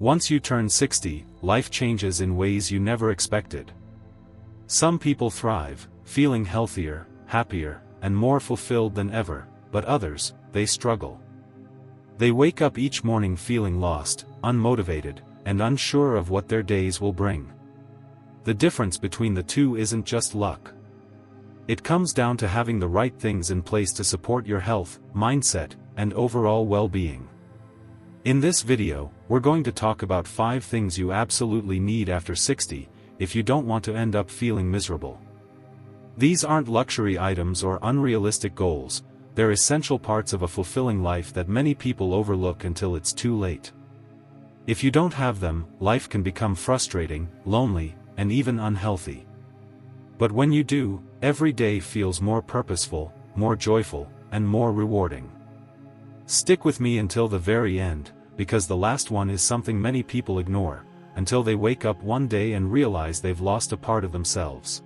Once you turn 60, life changes in ways you never expected. Some people thrive, feeling healthier, happier, and more fulfilled than ever, but others, they struggle. They wake up each morning feeling lost, unmotivated, and unsure of what their days will bring. The difference between the two isn't just luck. It comes down to having the right things in place to support your health, mindset, and overall well-being. In this video, we're going to talk about 5 things you absolutely need after 60, if you don't want to end up feeling miserable. These aren't luxury items or unrealistic goals, they're essential parts of a fulfilling life that many people overlook until it's too late. If you don't have them, life can become frustrating, lonely, and even unhealthy. But when you do, every day feels more purposeful, more joyful, and more rewarding. Stick with me until the very end, because the last one is something many people ignore, until they wake up one day and realize they've lost a part of themselves.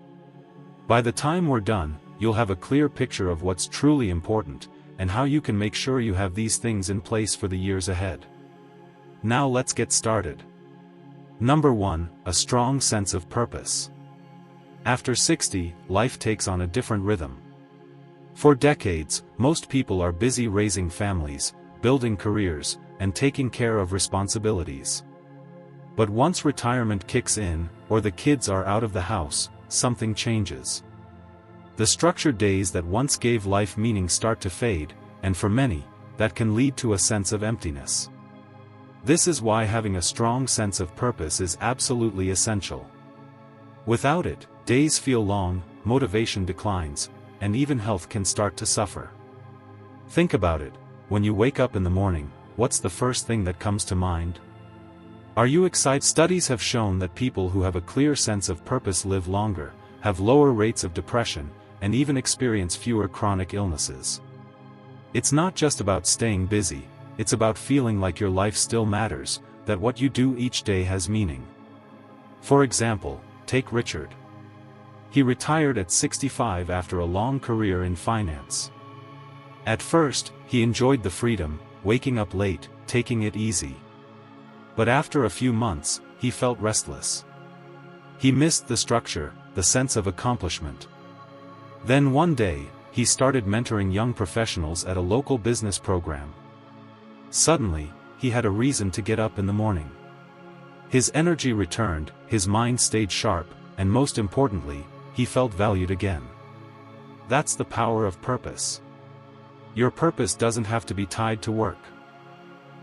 By the time we're done, you'll have a clear picture of what's truly important, and how you can make sure you have these things in place for the years ahead. Now let's get started. Number 1, a strong sense of purpose. After 60, life takes on a different rhythm. For decades, most people are busy raising families, building careers, and taking care of responsibilities. But once retirement kicks in, or the kids are out of the house, something changes. The structured days that once gave life meaning start to fade, and for many, that can lead to a sense of emptiness. This is why having a strong sense of purpose is absolutely essential. Without it, days feel long, motivation declines, and even health can start to suffer. Think about it, when you wake up in the morning, what's the first thing that comes to mind? Are you excited? Studies have shown that people who have a clear sense of purpose live longer, have lower rates of depression, and even experience fewer chronic illnesses. It's not just about staying busy, it's about feeling like your life still matters, that what you do each day has meaning. For example, take Richard. He retired at 65 after a long career in finance. At first, he enjoyed the freedom, waking up late, taking it easy. But after a few months, he felt restless. He missed the structure, the sense of accomplishment. Then one day, he started mentoring young professionals at a local business program. Suddenly, he had a reason to get up in the morning. His energy returned, his mind stayed sharp, and most importantly, he felt valued again. That's the power of purpose. Your purpose doesn't have to be tied to work.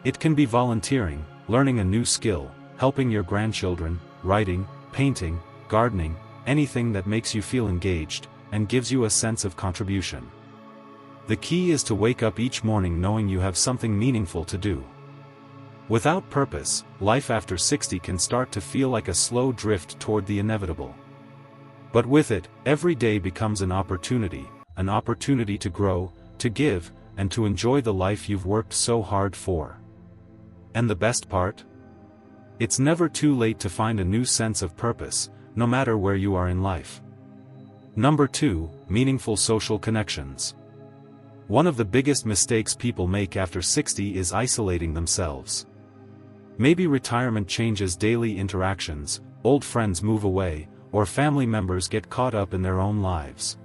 It can be volunteering, learning a new skill, helping your grandchildren, writing, painting, gardening, anything that makes you feel engaged, and gives you a sense of contribution. The key is to wake up each morning knowing you have something meaningful to do. Without purpose, life after 60 can start to feel like a slow drift toward the inevitable. But with it, every day becomes an opportunity to grow, to give, and to enjoy the life you've worked so hard for. And the best part? It's never too late to find a new sense of purpose, no matter where you are in life. Number 2, meaningful social connections. One of the biggest mistakes people make after 60 is isolating themselves. Maybe retirement changes daily interactions, old friends move away, or family members get caught up in their own lives.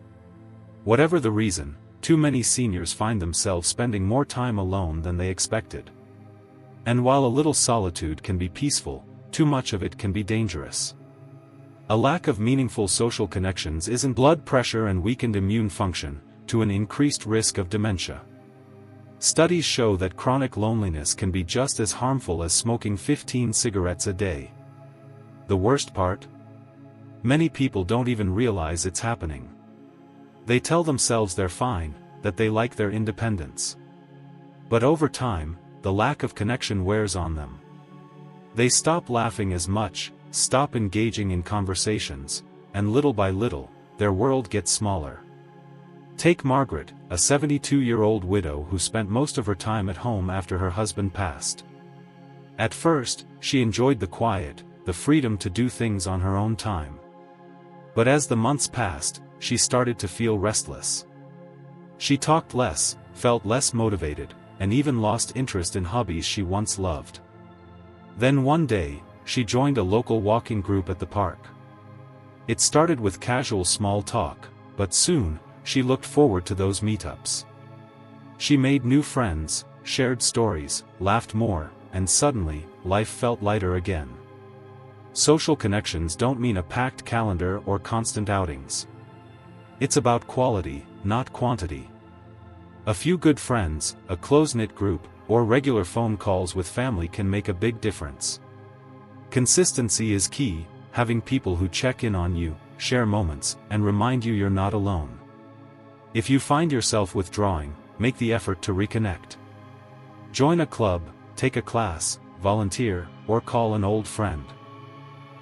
Whatever the reason, too many seniors find themselves spending more time alone than they expected. And while a little solitude can be peaceful, too much of it can be dangerous. A lack of meaningful social connections isn't blood pressure and weakened immune function, to an increased risk of dementia. Studies show that chronic loneliness can be just as harmful as smoking 15 cigarettes a day. The worst part? Many people don't even realize it's happening. They tell themselves they're fine, that they like their independence. But over time, the lack of connection wears on them. They stop laughing as much, stop engaging in conversations, and little by little, their world gets smaller. Take Margaret, a 72-year-old widow who spent most of her time at home after her husband passed. At first, she enjoyed the quiet, the freedom to do things on her own time. But as the months passed, she started to feel restless. She talked less, felt less motivated, and even lost interest in hobbies she once loved. Then one day, she joined a local walking group at the park. It started with casual small talk, but soon, she looked forward to those meetups. She made new friends, shared stories, laughed more, and suddenly, life felt lighter again. Social connections don't mean a packed calendar or constant outings. It's about quality, not quantity. A few good friends, a close-knit group, or regular phone calls with family can make a big difference. Consistency is key, having people who check in on you, share moments, and remind you you're not alone. If you find yourself withdrawing, make the effort to reconnect. Join a club, take a class, volunteer, or call an old friend.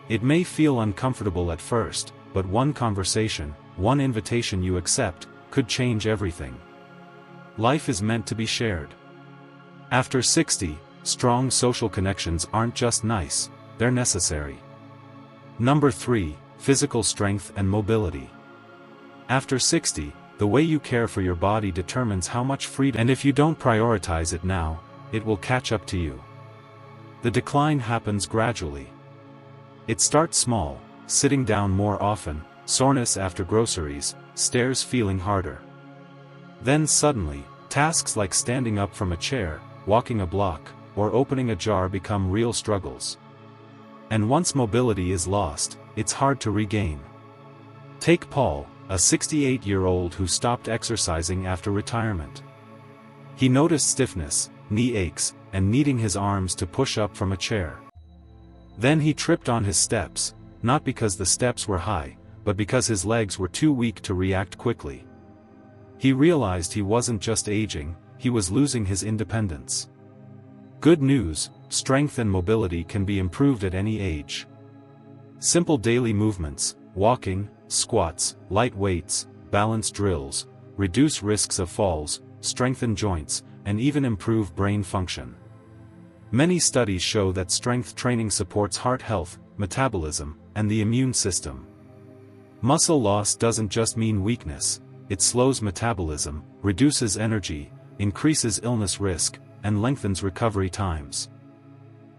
It may feel uncomfortable at first, but one conversation, one invitation you accept, could change everything. Life is meant to be shared. After 60, strong social connections aren't just nice, they're necessary. Number 3, physical strength and mobility. After 60, the way you care for your body determines how much freedom, and if you don't prioritize it now, it will catch up to you. The decline happens gradually. It starts small, sitting down more often, soreness after groceries, stairs feeling harder. Then suddenly, tasks like standing up from a chair, walking a block, or opening a jar become real struggles. And once mobility is lost, it's hard to regain. Take Paul, a 68-year-old who stopped exercising after retirement. He noticed stiffness, knee aches, and needing his arms to push up from a chair. Then he tripped on his steps, not because the steps were high, but because his legs were too weak to react quickly. He realized he wasn't just aging, he was losing his independence. Good news, strength and mobility can be improved at any age. Simple daily movements, walking, squats, light weights, balance drills, reduce risks of falls, strengthen joints, and even improve brain function. Many studies show that strength training supports heart health, metabolism, and the immune system. Muscle loss doesn't just mean weakness, it slows metabolism, reduces energy, increases illness risk, and lengthens recovery times.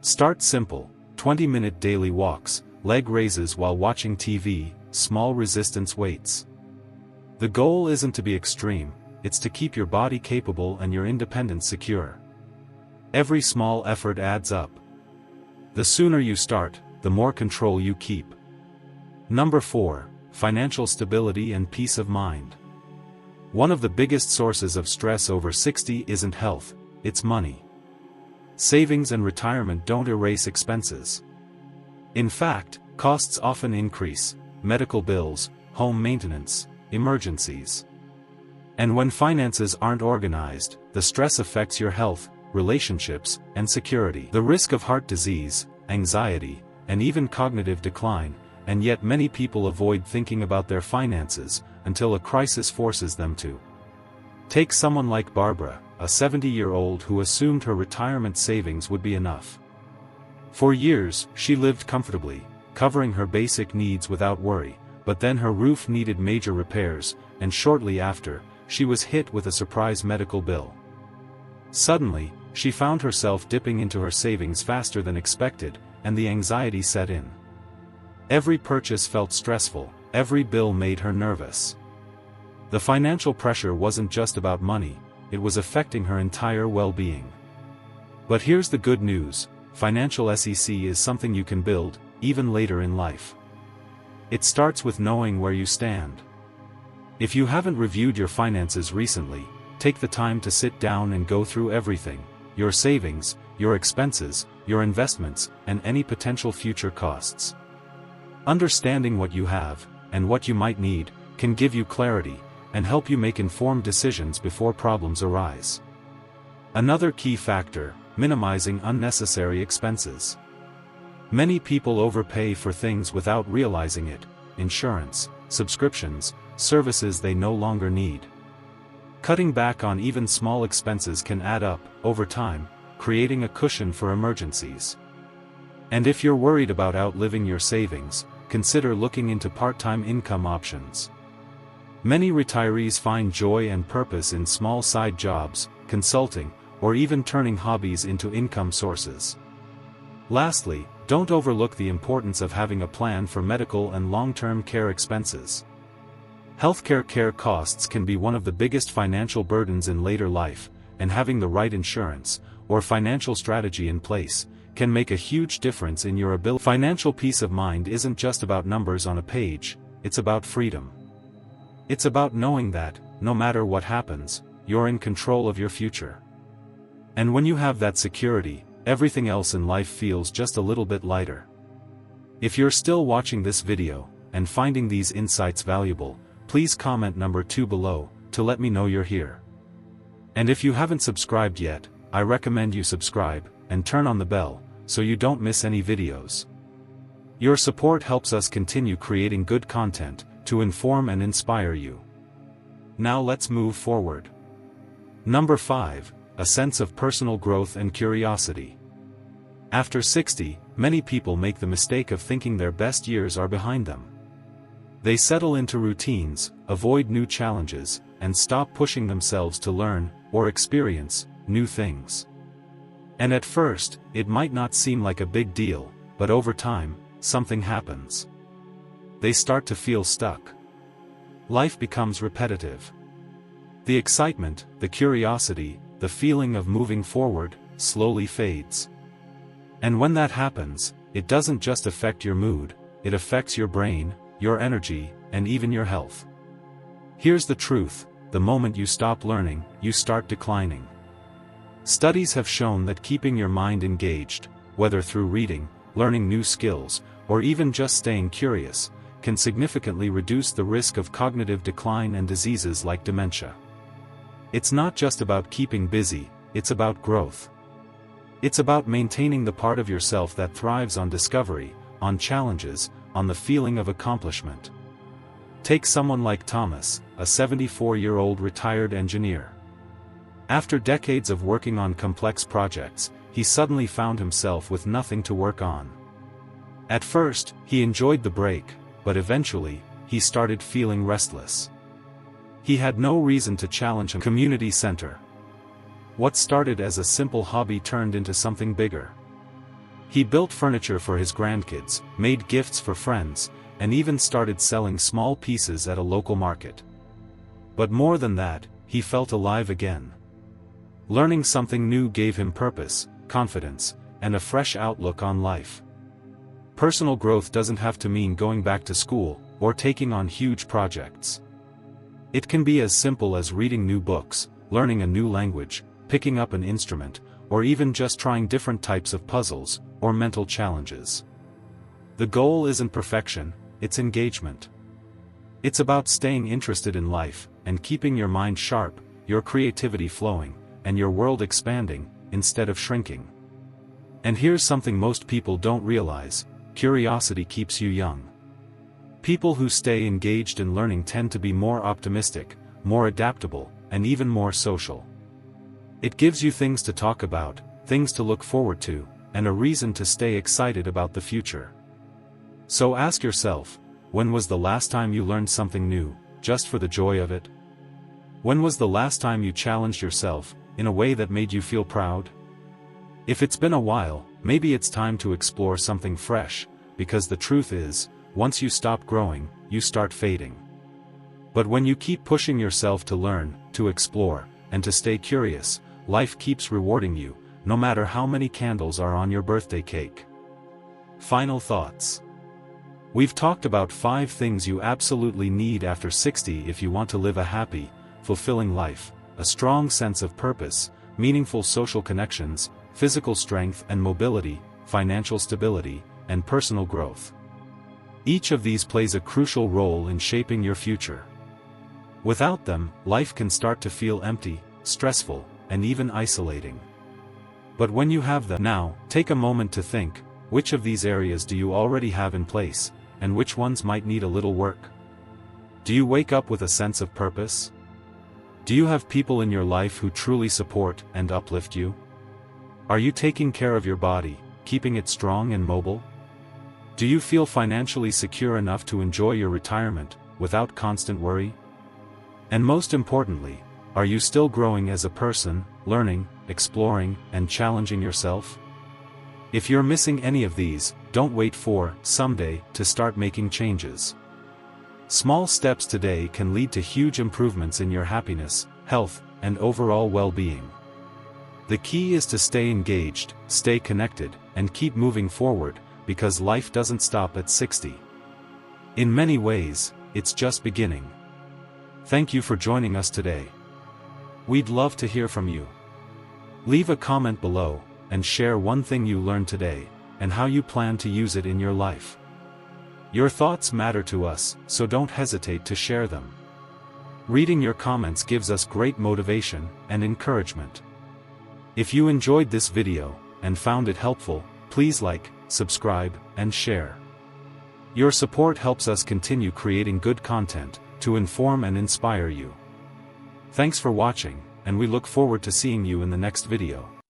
Start simple, 20-minute daily walks, leg raises while watching TV, small resistance weights. The goal isn't to be extreme, it's to keep your body capable and your independence secure. Every small effort adds up. The sooner you start, the more control you keep. Number 4, financial stability and peace of mind. One of the biggest sources of stress over 60 isn't health, it's money. Savings and retirement don't erase expenses. In fact, costs often increase: medical bills, home maintenance, emergencies. And when finances aren't organized, the stress affects your health, relationships, and security. The risk of heart disease, anxiety, and even cognitive decline, and yet many people avoid thinking about their finances until a crisis forces them to. Take someone like Barbara, a 70-year-old who assumed her retirement savings would be enough. For years, she lived comfortably, covering her basic needs without worry, but then her roof needed major repairs, and shortly after, she was hit with a surprise medical bill. Suddenly, she found herself dipping into her savings faster than expected, and the anxiety set in. Every purchase felt stressful, every bill made her nervous. The financial pressure wasn't just about money, it was affecting her entire well-being. But here's the good news: financial SEC is something you can build, even later in life. It starts with knowing where you stand. If you haven't reviewed your finances recently, take the time to sit down and go through everything: your savings, your expenses, your investments, and any potential future costs. Understanding what you have, and what you might need, can give you clarity, and help you make informed decisions before problems arise. Another key factor: minimizing unnecessary expenses. Many people overpay for things without realizing it: insurance, subscriptions, services they no longer need. Cutting back on even small expenses can add up, over time, creating a cushion for emergencies. And if you're worried about outliving your savings, consider looking into part-time income options. Many retirees find joy and purpose in small side jobs, consulting, or even turning hobbies into income sources. Lastly, don't overlook the importance of having a plan for medical and long-term care expenses. Healthcare care costs can be one of the biggest financial burdens in later life, and having the right insurance, or financial strategy in place, can make a huge difference in your ability. Financial peace of mind isn't just about numbers on a page, it's about freedom. It's about knowing that, no matter what happens, you're in control of your future. And when you have that security, everything else in life feels just a little bit lighter. If you're still watching this video, and finding these insights valuable, please comment number 2 below, to let me know you're here. And if you haven't subscribed yet, I recommend you subscribe, and turn on the bell, so you don't miss any videos. Your support helps us continue creating good content, to inform and inspire you. Now let's move forward. Number 5, a sense of personal growth and curiosity. After 60, many people make the mistake of thinking their best years are behind them. They settle into routines, avoid new challenges, and stop pushing themselves to learn, or experience, new things. And at first, it might not seem like a big deal, but over time, something happens. They start to feel stuck. Life becomes repetitive. The excitement, the curiosity, the feeling of moving forward, slowly fades. And when that happens, it doesn't just affect your mood, it affects your brain, your energy, and even your health. Here's the truth: the moment you stop learning, you start declining. Studies have shown that keeping your mind engaged, whether through reading, learning new skills, or even just staying curious, can significantly reduce the risk of cognitive decline and diseases like dementia. It's not just about keeping busy, it's about growth. It's about maintaining the part of yourself that thrives on discovery, on challenges, on the feeling of accomplishment. Take someone like Thomas, a 74-year-old retired engineer. After decades of working on complex projects, he suddenly found himself with nothing to work on. At first, he enjoyed the break, but eventually, he started feeling restless. He had no reason to challenge a community center. What started as a simple hobby turned into something bigger. He built furniture for his grandkids, made gifts for friends, and even started selling small pieces at a local market. But more than that, he felt alive again. Learning something new gave him purpose, confidence, and a fresh outlook on life. Personal growth doesn't have to mean going back to school, or taking on huge projects. It can be as simple as reading new books, learning a new language, picking up an instrument, or even just trying different types of puzzles, or mental challenges. The goal isn't perfection, it's engagement. It's about staying interested in life, and keeping your mind sharp, your creativity flowing, and your world expanding, instead of shrinking. And here's something most people don't realize: curiosity keeps you young. People who stay engaged in learning tend to be more optimistic, more adaptable, and even more social. It gives you things to talk about, things to look forward to, and a reason to stay excited about the future. So ask yourself, when was the last time you learned something new, just for the joy of it? When was the last time you challenged yourself, in a way that made you feel proud? If it's been a while, maybe it's time to explore something fresh, because the truth is, once you stop growing, you start fading. But when you keep pushing yourself to learn, to explore, and to stay curious, life keeps rewarding you, no matter how many candles are on your birthday cake. Final thoughts. We've talked about 5 things you absolutely need after 60 if you want to live a happy, fulfilling life: a strong sense of purpose, meaningful social connections, physical strength and mobility, financial stability, and personal growth. Each of these plays a crucial role in shaping your future. Without them, life can start to feel empty, stressful, and even isolating. But when you have them now, take a moment to think, which of these areas do you already have in place, and which ones might need a little work? Do you wake up with a sense of purpose? Do you have people in your life who truly support and uplift you? Are you taking care of your body, keeping it strong and mobile? Do you feel financially secure enough to enjoy your retirement, without constant worry? And most importantly, are you still growing as a person, learning, exploring, and challenging yourself? If you're missing any of these, don't wait for someday to start making changes. Small steps today can lead to huge improvements in your happiness, health, and overall well-being. The key is to stay engaged, stay connected, and keep moving forward, because life doesn't stop at 60. In many ways, it's just beginning. Thank you for joining us today. We'd love to hear from you. Leave a comment below, and share one thing you learned today, and how you plan to use it in your life. Your thoughts matter to us, so don't hesitate to share them. Reading your comments gives us great motivation and encouragement. If you enjoyed this video, and found it helpful, please like, subscribe, and share. Your support helps us continue creating good content, to inform and inspire you. Thanks for watching, and we look forward to seeing you in the next video.